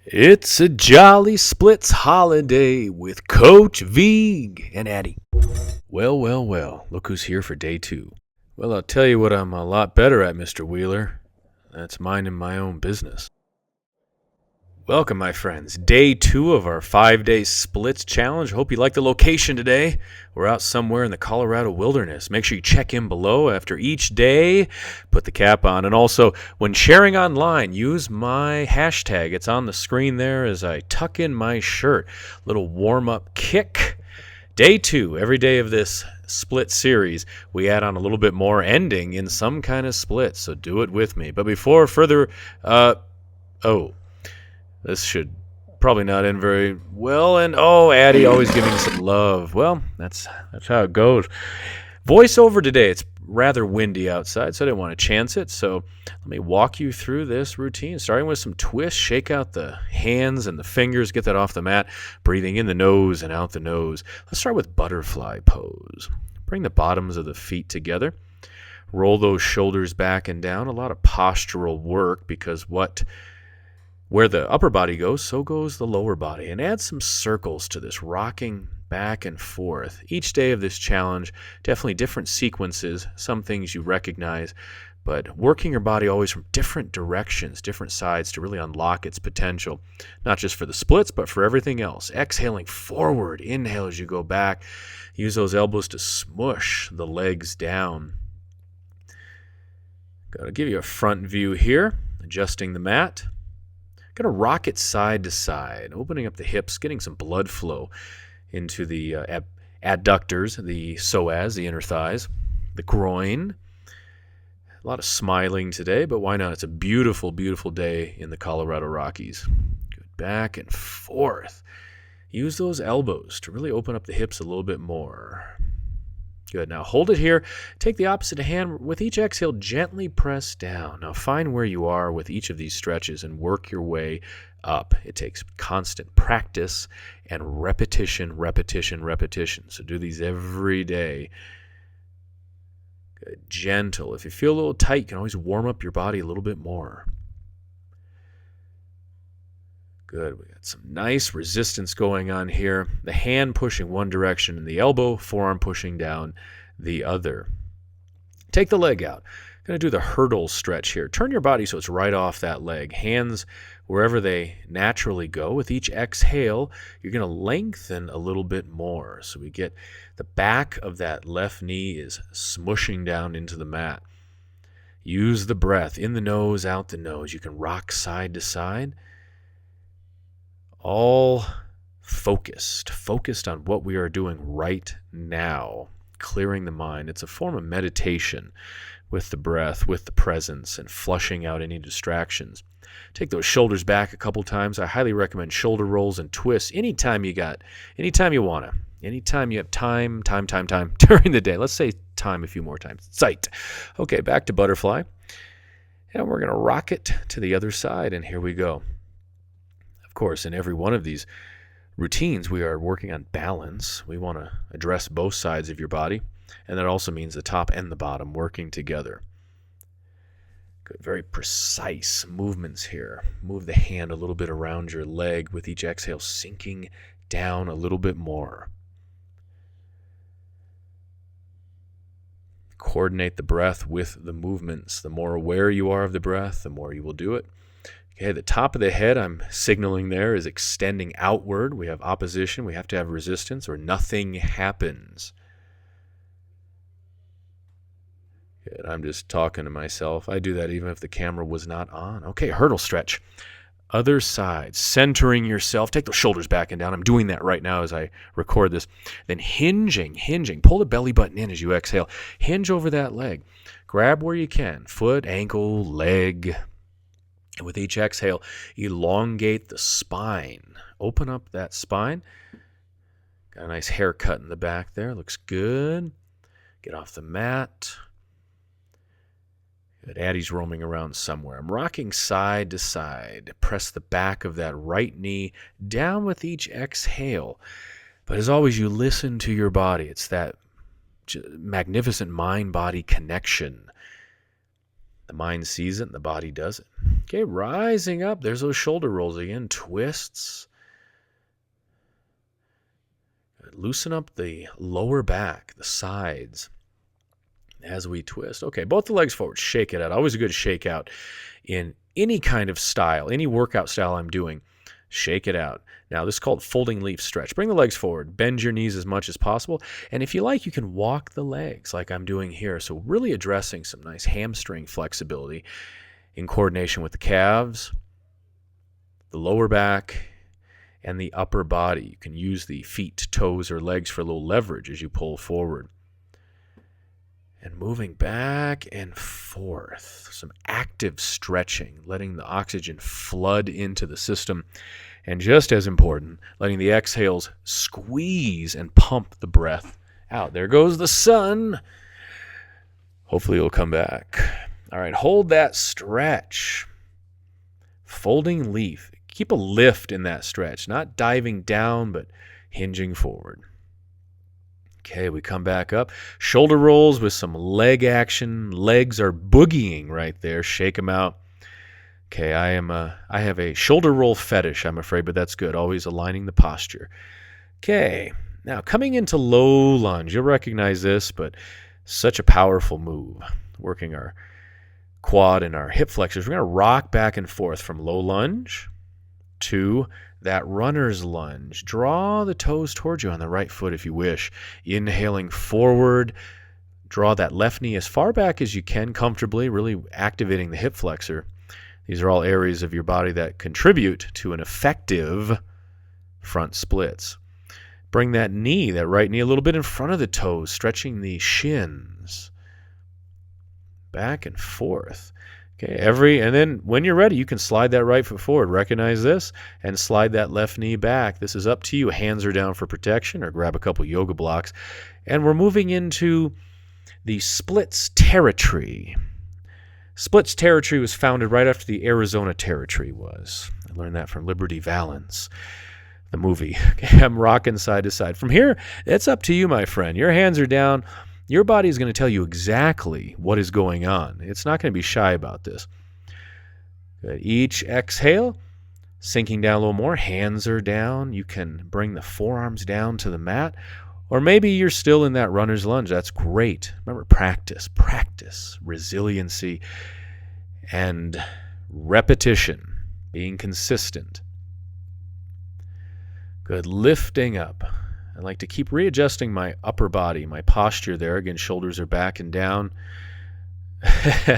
It's a jolly splits holiday with Coach Vigue and Addie. Well, look who's here for day 2. Well, I'll tell you what I'm a lot better at, Mr. Wheeler. That's minding my own business. Welcome, my friends. Day 2 of our 5-day splits challenge. Hope you like the location today. We're out somewhere in the Colorado wilderness. Make sure you check in below after each day. Put the cap on. And also, when sharing online, use my hashtag. It's on the screen there as I tuck in my shirt. Little warm-up kick. Day 2, every day of this split series, we add on a little bit more, ending in some kind of split. So do it with me. But before further... This should probably not end very well. And Addie always giving some love. Well, that's how it goes. Voiceover today. It's rather windy outside, so I didn't want to chance it. So let me walk you through this routine, starting with some twists. Shake out the hands and the fingers. Get that off the mat. Breathing in the nose and out the nose. Let's start with butterfly pose. Bring the bottoms of the feet together. Roll those shoulders back and down. A lot of postural work because where the upper body goes, so goes the lower body. And add some circles to this, rocking back and forth. Each day of this challenge, definitely different sequences, some things you recognize, but working your body always from different directions, different sides to really unlock its potential, not just for the splits, but for everything else. Exhaling forward, inhale as you go back. Use those elbows to smush the legs down. Got to give you a front view here, adjusting the mat. Going to rock it side to side, opening up the hips, getting some blood flow into the adductors, the psoas, the inner thighs, the groin. A lot of smiling today, but why not? It's a beautiful, beautiful day in the Colorado Rockies. Good, back and forth. Use those elbows to really open up the hips a little bit more. Good. Now hold it here. Take the opposite hand. With each exhale, gently press down. Now find where you are with each of these stretches and work your way up. It takes constant practice and repetition. So do these every day. Good. Gentle. If you feel a little tight, you can always warm up your body a little bit more. Good. We got some nice resistance going on here. The hand pushing one direction and the elbow, forearm pushing down the other. Take the leg out. Going to do the hurdle stretch here. Turn your body so it's right off that leg. Hands wherever they naturally go. With each exhale, you're going to lengthen a little bit more. So we get the back of that left knee is smushing down into the mat. Use the breath in the nose, out the nose. You can rock side to side. All focused on what we are doing right now, clearing the mind. It's a form of meditation with the breath, with the presence, and flushing out any distractions. Take those shoulders back a couple times. I highly recommend shoulder rolls and twists anytime you want to. Anytime you have time during the day. Let's say time a few more times. Sight. Okay, back to butterfly. And we're going to rock it to the other side, and here we go. Of course, in every one of these routines, we are working on balance. We want to address both sides of your body, and that also means the top and the bottom working together. Good, very precise movements here. Move the hand a little bit around your leg with each exhale, sinking down a little bit more. Coordinate the breath with the movements. The more aware you are of the breath, the more you will do it. Okay, the top of the head, I'm signaling there, is extending outward. We have opposition. We have to have resistance or nothing happens. Good, I'm just talking to myself. I do that even if the camera was not on. Okay, hurdle stretch. Other side, centering yourself. Take those shoulders back and down. I'm doing that right now as I record this. Then hinging. Pull the belly button in as you exhale. Hinge over that leg. Grab where you can. Foot, ankle, leg. And with each exhale, elongate the spine. Open up that spine. Got a nice haircut in the back there. Looks good. Get off the mat. Good. Addie's roaming around somewhere. I'm rocking side to side. Press the back of that right knee down with each exhale. But as always, you listen to your body. It's that magnificent mind-body connection. The mind sees it and the body does it. Okay, rising up. There's those shoulder rolls again. Twists. Loosen up the lower back, the sides, as we twist. Okay, both the legs forward. Shake it out. Always a good shake out in any kind of style, any workout style I'm doing. Shake it out. Now, this is called folding leaf stretch. Bring the legs forward. Bend your knees as much as possible. And if you like, you can walk the legs like I'm doing here. So really addressing some nice hamstring flexibility in coordination with the calves, the lower back, and the upper body. You can use the feet, toes, or legs for a little leverage as you pull forward. And moving back and forth. Some active stretching, letting the oxygen flood into the system. And just as important, letting the exhales squeeze and pump the breath out. There goes the sun. Hopefully it'll come back. All right, hold that stretch. Folding leaf. Keep a lift in that stretch, not diving down, but hinging forward. Okay, we come back up. Shoulder rolls with some leg action. Legs are boogieing right there. Shake them out. Okay, I have a shoulder roll fetish, I'm afraid, but that's good. Always aligning the posture. Okay, now coming into low lunge. You'll recognize this, but such a powerful move. Working our quad and our hip flexors. We're going to rock back and forth from low lunge to that runner's lunge. Draw the toes towards you on the right foot if you wish. Inhaling forward. Draw that left knee as far back as you can comfortably, really activating the hip flexor. These are all areas of your body that contribute to an effective front splits. Bring that knee, that right knee, a little bit in front of the toes, stretching the shins. Back and forth. Okay, and then when you're ready, you can slide that right foot forward. Recognize this and slide that left knee back. This is up to you. Hands are down for protection, or grab a couple yoga blocks. And we're moving into the splits territory. Splits territory was founded right after the Arizona territory was. I learned that from Liberty Valance, the movie. Okay, I'm rocking side to side. From here, it's up to you, my friend. Your hands are down. Your body is going to tell you exactly what is going on. It's not going to be shy about this. Good. Each exhale, sinking down a little more. Hands are down. You can bring the forearms down to the mat. Or maybe you're still in that runner's lunge. That's great. Remember, practice, resiliency, and repetition, being consistent. Good. Lifting up. I like to keep readjusting my upper body, my posture there. Again, shoulders are back and down.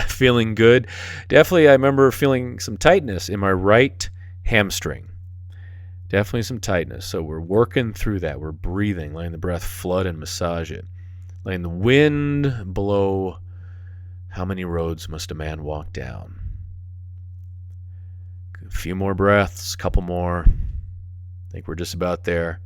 Feeling good. Definitely, I remember feeling some tightness in my right hamstring. Definitely some tightness. So we're working through that. We're breathing, letting the breath flood and massage it. Letting the wind blow. How many roads must a man walk down? A few more breaths, a couple more. I think we're just about there.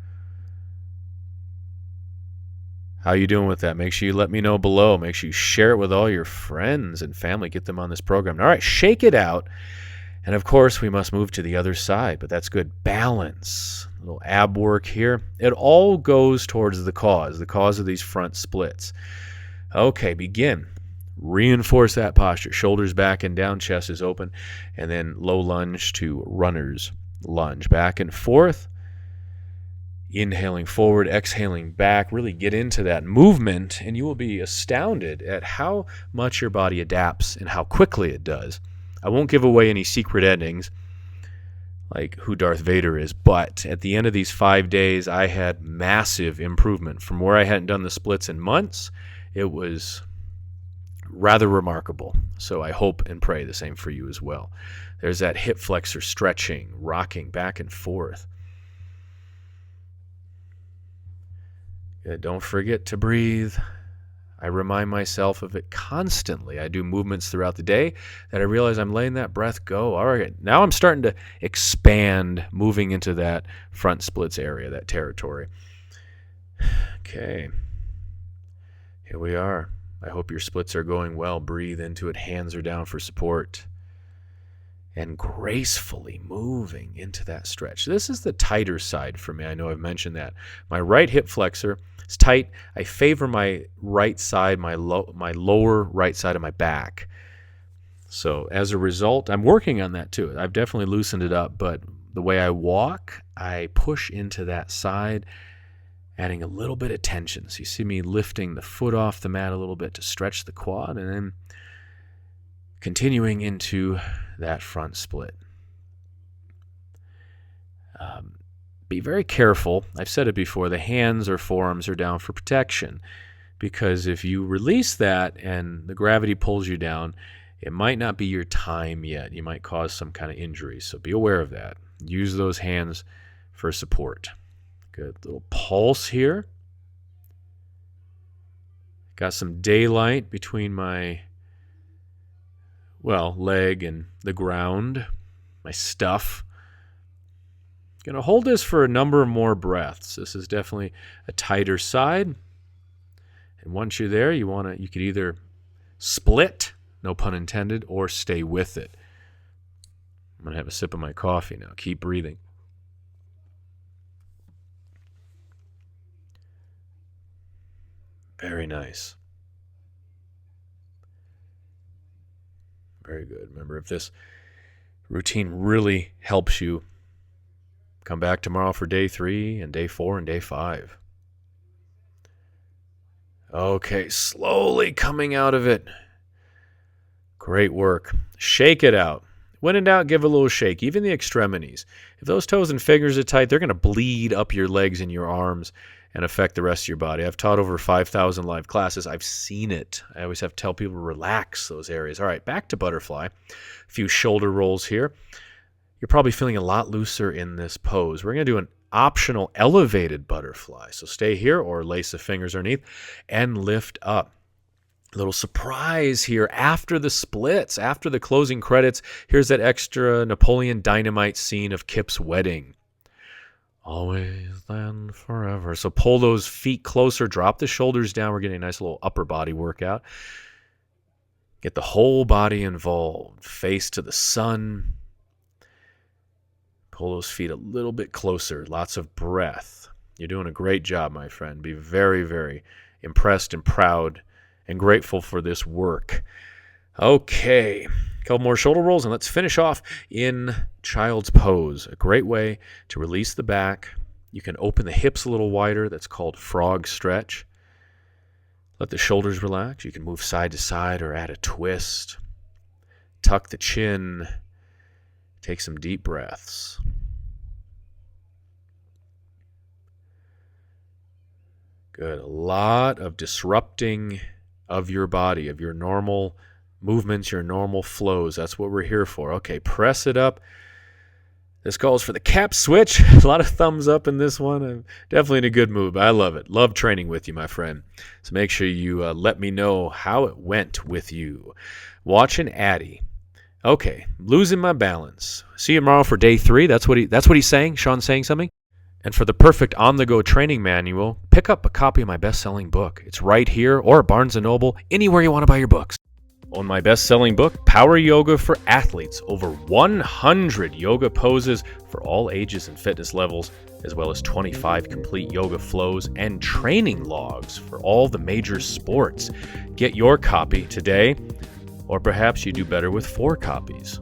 How you doing with that? Make sure you let me know below. Make sure you share it with all your friends and family. Get them on this program. All right, shake it out. And of course, we must move to the other side, but that's good. Balance. A little ab work here. It all goes towards the cause of these front splits. Okay, begin. Reinforce that posture. Shoulders back and down, chest is open. And then low lunge to runner's lunge. Back and forth. Inhaling forward, exhaling back. Really get into that movement, and you will be astounded at how much your body adapts and how quickly it does. I won't give away any secret endings, like who Darth Vader is, but at the end of these 5 days, I had massive improvement. From where I hadn't done the splits in months, it was rather remarkable. So I hope and pray the same for you as well. There's that hip flexor stretching, rocking back and forth. Don't forget to breathe. I remind myself of it constantly. I do movements throughout the day that I realize I'm letting that breath go. All right, now I'm starting to expand, moving into that front splits area, that territory. Okay, here we are. I hope your splits are going well. Breathe into it. Hands are down for support. And gracefully moving into that stretch. This is the tighter side for me. I know I've mentioned that. My right hip flexor is tight. I favor my right side, my lower right side of my back. So as a result, I'm working on that too. I've definitely loosened it up, but the way I walk, I push into that side, adding a little bit of tension. So you see me lifting the foot off the mat a little bit to stretch the quad, and then continuing into that front split. Be very careful. I've said it before, the hands or forearms are down for protection, because if you release that and the gravity pulls you down, it might not be your time yet. You might cause some kind of injury, so be aware of that. Use those hands for support. Good little pulse here. Got some daylight between my, leg and the ground, my stuff. Going to hold this for a number of more breaths. This is definitely a tighter side. And once you're there, you could either split, no pun intended, or stay with it. I'm going to have a sip of my coffee now. Keep breathing. Very nice. Very good. Remember, if this routine really helps you, come back tomorrow for day 3 and day 4 and day 5. Okay, slowly coming out of it. Great work. Shake it out. When in doubt, give a little shake, even the extremities. If those toes and fingers are tight, they're going to bleed up your legs and your arms and affect the rest of your body. I've taught over 5,000 live classes. I've seen it. I always have to tell people to relax those areas. All right, back to butterfly. A few shoulder rolls here. You're probably feeling a lot looser in this pose. We're going to do an optional elevated butterfly. So stay here or lace the fingers underneath and lift up. A little surprise here after the splits, after the closing credits. Here's that extra Napoleon Dynamite scene of Kip's wedding. Always and forever. So pull those feet closer, drop the shoulders down. We're getting a nice little upper body workout. Get the whole body involved. Face to the sun. Pull those feet a little bit closer. Lots of breath. You're doing a great job, my friend. Be very, very impressed and proud and grateful for this work. Okay, a couple more shoulder rolls, and let's finish off in child's pose. A great way to release the back. You can open the hips a little wider. That's called frog stretch. Let the shoulders relax. You can move side to side or add a twist. Tuck the chin. Take some deep breaths. Good. A lot of disrupting of your body, of your normal movements, your normal flows. That's what we're here for. Okay, press it up. This calls for the cap switch. A lot of thumbs up in this one. I'm definitely in a good mood. I love it. Love training with you, my friend. So make sure you let me know how it went with you. Watching Addy. Okay, losing my balance. See you tomorrow for day 3. That's what he's saying. Sean's saying something. And for the perfect on-the-go training manual, pick up a copy of my best-selling book. It's right here or at Barnes & Noble, anywhere you want to buy your books. On my best-selling book, Power Yoga for Athletes, over 100 yoga poses for all ages and fitness levels, as well as 25 complete yoga flows and training logs for all the major sports. Get your copy today. Or perhaps you do better with 4 copies.